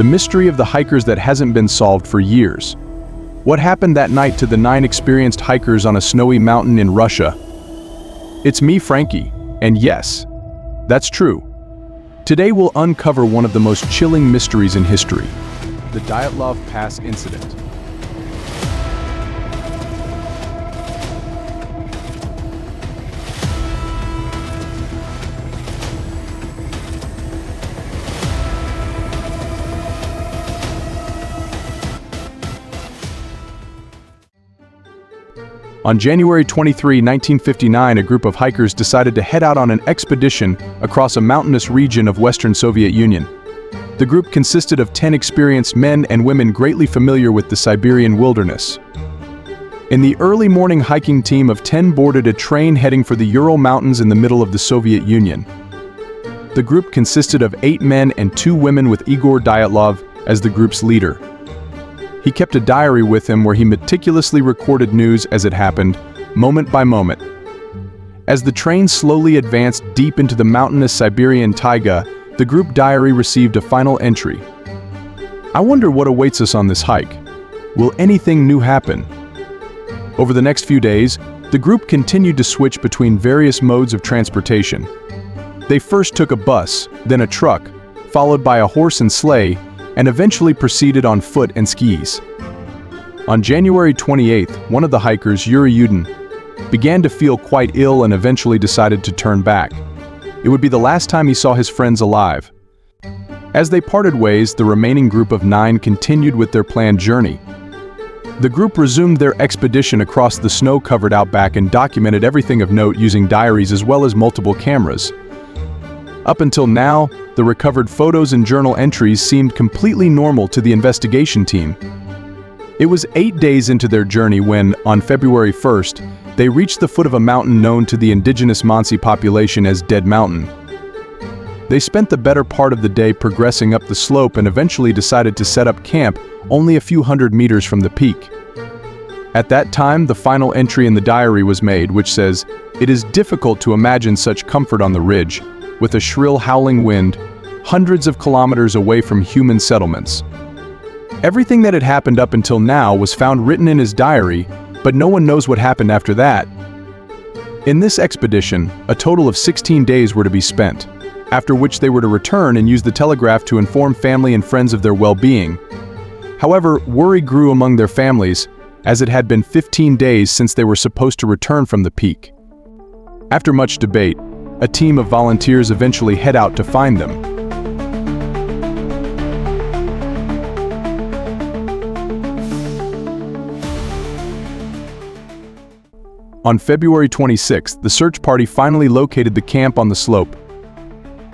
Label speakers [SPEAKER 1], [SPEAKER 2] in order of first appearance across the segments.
[SPEAKER 1] the mystery of the hikers that hasn't been solved for years. What happened that night to the 9 experienced hikers on a snowy mountain in Russia? It's me, Frankie, and yes, that's true. Today we'll uncover one of the most chilling mysteries in history, the Dyatlov Pass Incident. On January 23, 1959, a group of hikers decided to head out on an expedition across a mountainous region of Western Soviet Union. The group consisted of 10 experienced men and women greatly familiar with the Siberian wilderness. In the early morning, hiking team of 10 boarded a train heading for the Ural Mountains in the middle of the Soviet Union. The group consisted of 8 men and 2 women, with Igor Dyatlov as the group's leader. He kept a diary with him where he meticulously recorded news as it happened, moment by moment. As the train slowly advanced deep into the mountainous Siberian taiga, the group diary received a final entry. "I wonder what awaits us on this hike. Will anything new happen?" Over the next few days, the group continued to switch between various modes of transportation. They first took a bus, then a truck, followed by a horse and sleigh, and eventually proceeded on foot and skis. On January 28th, one of the hikers, Yuri began to feel quite ill and eventually decided to turn back. It would be the last time he saw his friends alive. As they parted ways, the remaining group of 9 continued with their planned journey. The group resumed their expedition across the snow-covered outback and documented everything of note using diaries as well as multiple cameras. Up until now, the recovered photos and journal entries seemed completely normal to the investigation team. It was 8 days into their journey when, on February 1st, they reached the foot of a mountain known to the indigenous Mansi population as Dead Mountain. They spent the better part of the day progressing up the slope and eventually decided to set up camp only a few hundred meters from the peak. At that time, the final entry in the diary was made, which says, "It is difficult to imagine such comfort on the ridge, with a shrill howling wind, hundreds of kilometers away from human settlements." Everything that had happened up until now was found written in his diary, but no one knows what happened after that. In this expedition, a total of 16 days were to be spent, after which they were to return and use the telegraph to inform family and friends of their well-being. However, worry grew among their families, as it had been 15 days since they were supposed to return from the peak. After much debate, a team of volunteers eventually head out to find them. On February 26th, the search party finally located the camp on the slope.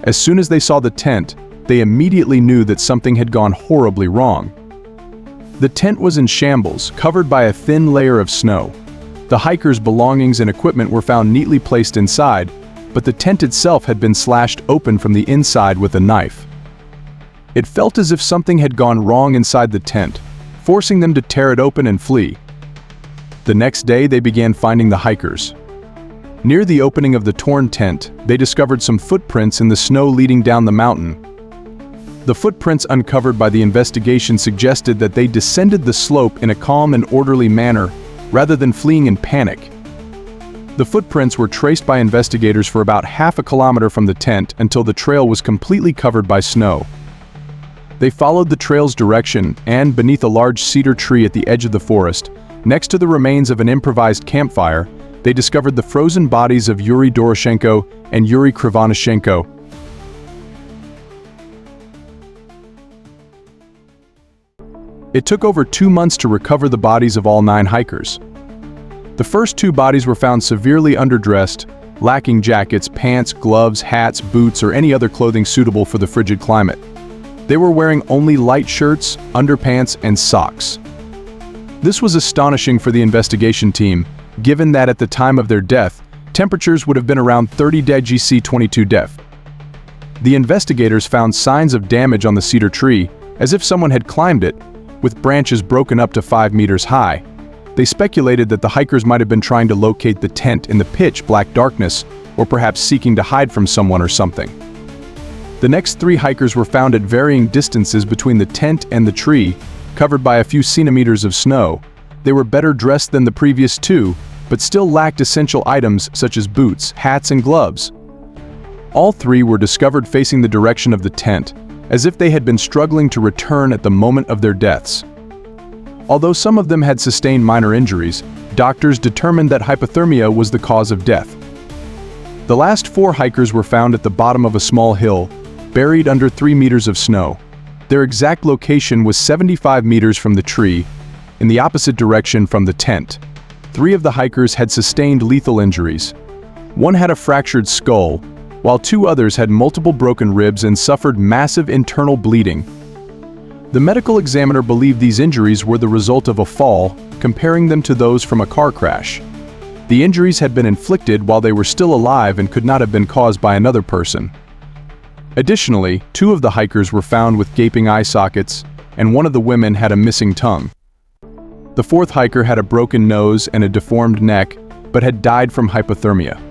[SPEAKER 1] As soon as they saw the tent, they immediately knew that something had gone horribly wrong. The tent was in shambles, covered by a thin layer of snow. The hikers' belongings and equipment were found neatly placed inside, but the tent itself had been slashed open from the inside with a knife. It felt as if something had gone wrong inside the tent, forcing them to tear it open and flee. The next day, they began finding the hikers. Near the opening of the torn tent, they discovered some footprints in the snow leading down the mountain. The footprints uncovered by the investigation suggested that they descended the slope in a calm and orderly manner, rather than fleeing in panic. The footprints were traced by investigators for about half a kilometer from the tent until the trail was completely covered by snow. They followed the trail's direction and, beneath a large cedar tree at the edge of the forest, next to the remains of an improvised campfire, they discovered the frozen bodies of Yuri Doroshenko and Yuri Krivonishenko. It took over 2 months to recover the bodies of all 9 hikers. The first 2 bodies were found severely underdressed, lacking jackets, pants, gloves, hats, boots, or any other clothing suitable for the frigid climate. They were wearing only light shirts, underpants, and socks. This was astonishing for the investigation team, given that at the time of their death, temperatures would have been around 30°C-22 def. The investigators found signs of damage on the cedar tree, as if someone had climbed it, with branches broken up to 5 meters high. They speculated that the hikers might have been trying to locate the tent in the pitch black darkness, or perhaps seeking to hide from someone or something. The next 3 hikers were found at varying distances between the tent and the tree, covered by a few centimeters of snow. They were better dressed than the previous 2, but still lacked essential items such as boots, hats, and gloves. All 3 were discovered facing the direction of the tent, as if they had been struggling to return at the moment of their deaths. Although some of them had sustained minor injuries, doctors determined that hypothermia was the cause of death. The last 4 hikers were found at the bottom of a small hill, buried under 3 meters of snow. Their exact location was 75 meters from the tree, in the opposite direction from the tent. 3 of the hikers had sustained lethal injuries. 1 had a fractured skull, while 2 others had multiple broken ribs and suffered massive internal bleeding. The medical examiner believed these injuries were the result of a fall, comparing them to those from a car crash. The injuries had been inflicted while they were still alive and could not have been caused by another person. Additionally, 2 of the hikers were found with gaping eye sockets, and 1 of the women had a missing tongue. The 4th hiker had a broken nose and a deformed neck, but had died from hypothermia.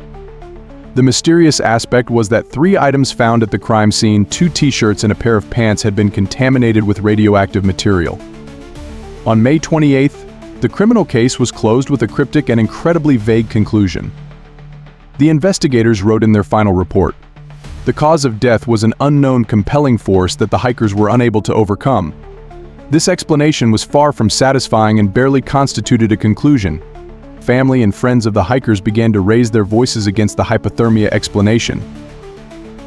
[SPEAKER 1] The mysterious aspect was that 3 items found at the crime scene, 2 t-shirts and a pair of pants, had been contaminated with radioactive material. On May 28th, the criminal case was closed with a cryptic and incredibly vague conclusion. The investigators wrote in their final report, "The cause of death was an unknown compelling force that the hikers were unable to overcome." This explanation was far from satisfying and barely constituted a conclusion. Family and friends of the hikers began to raise their voices against the hypothermia explanation.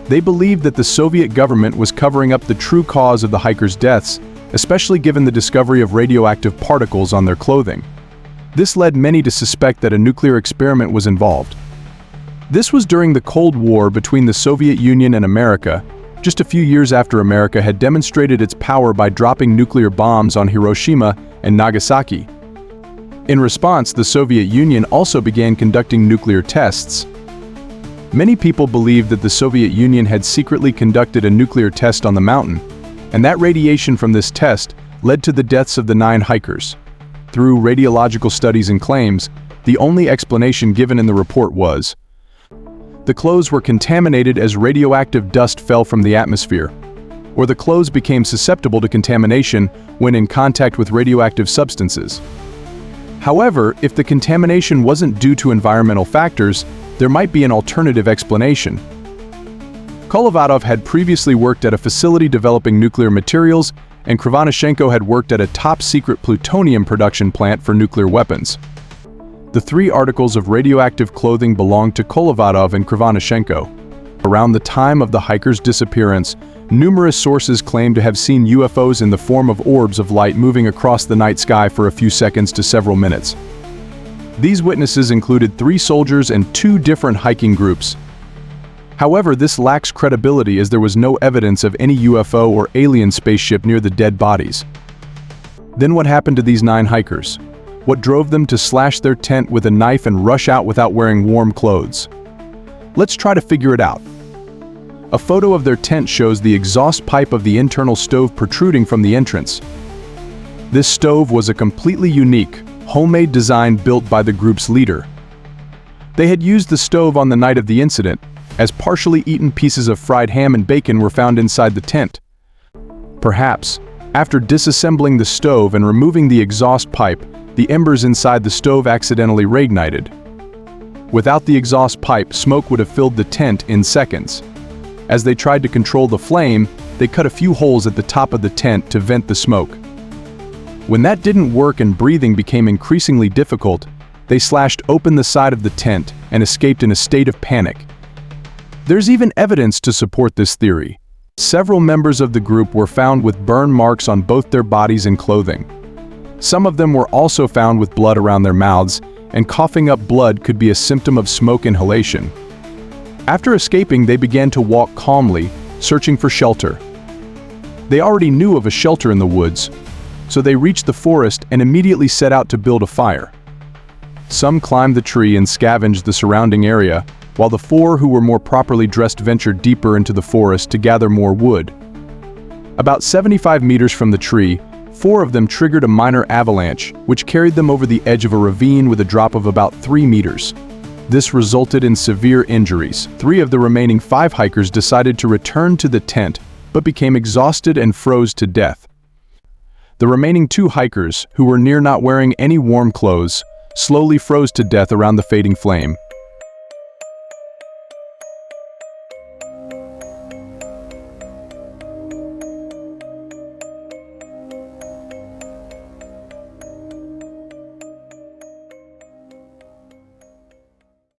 [SPEAKER 1] They believed that the Soviet government was covering up the true cause of the hikers' deaths, especially given the discovery of radioactive particles on their clothing. This led many to suspect that a nuclear experiment was involved. This was during the Cold War between the Soviet Union and America, just a few years after America had demonstrated its power by dropping nuclear bombs on Hiroshima and Nagasaki. In response, the Soviet Union also began conducting nuclear tests. Many people believed that the Soviet Union had secretly conducted a nuclear test on the mountain, and that radiation from this test led to the deaths of the 9 hikers. Through radiological studies and claims, the only explanation given in the report was, the clothes were contaminated as radioactive dust fell from the atmosphere, or the clothes became susceptible to contamination when in contact with radioactive substances. However, if the contamination wasn't due to environmental factors, there might be an alternative explanation. Kolevatov had previously worked at a facility developing nuclear materials, and Krivonischenko had worked at a top-secret plutonium production plant for nuclear weapons. The 3 articles of radioactive clothing belonged to Kolevatov and Krivonischenko. Around the time of the hikers' disappearance, numerous sources claimed to have seen UFOs in the form of orbs of light moving across the night sky for a few seconds to several minutes. These witnesses included 3 soldiers and 2 different hiking groups. However, this lacks credibility as there was no evidence of any UFO or alien spaceship near the dead bodies. Then what happened to these 9 hikers? What drove them to slash their tent with a knife and rush out without wearing warm clothes? Let's try to figure it out. A photo of their tent shows the exhaust pipe of the internal stove protruding from the entrance. This stove was a completely unique, homemade design built by the group's leader. They had used the stove on the night of the incident, as partially eaten pieces of fried ham and bacon were found inside the tent. Perhaps, after disassembling the stove and removing the exhaust pipe, the embers inside the stove accidentally reignited. Without the exhaust pipe, smoke would have filled the tent in seconds. As they tried to control the flame, they cut a few holes at the top of the tent to vent the smoke. When that didn't work and breathing became increasingly difficult, they slashed open the side of the tent and escaped in a state of panic. There's even evidence to support this theory. Several members of the group were found with burn marks on both their bodies and clothing. Some of them were also found with blood around their mouths, and coughing up blood could be a symptom of smoke inhalation. After escaping, they began to walk calmly, searching for shelter. They already knew of a shelter in the woods, so they reached the forest and immediately set out to build a fire. Some climbed the tree and scavenged the surrounding area, while the 4 who were more properly dressed ventured deeper into the forest to gather more wood. About 75 meters from the tree, 4 of them triggered a minor avalanche, which carried them over the edge of a ravine with a drop of about 3 meters. This resulted in severe injuries. 3 of the remaining 5 hikers decided to return to the tent, but became exhausted and froze to death. The remaining 2 hikers, who were near not wearing any warm clothes, slowly froze to death around the fading flame.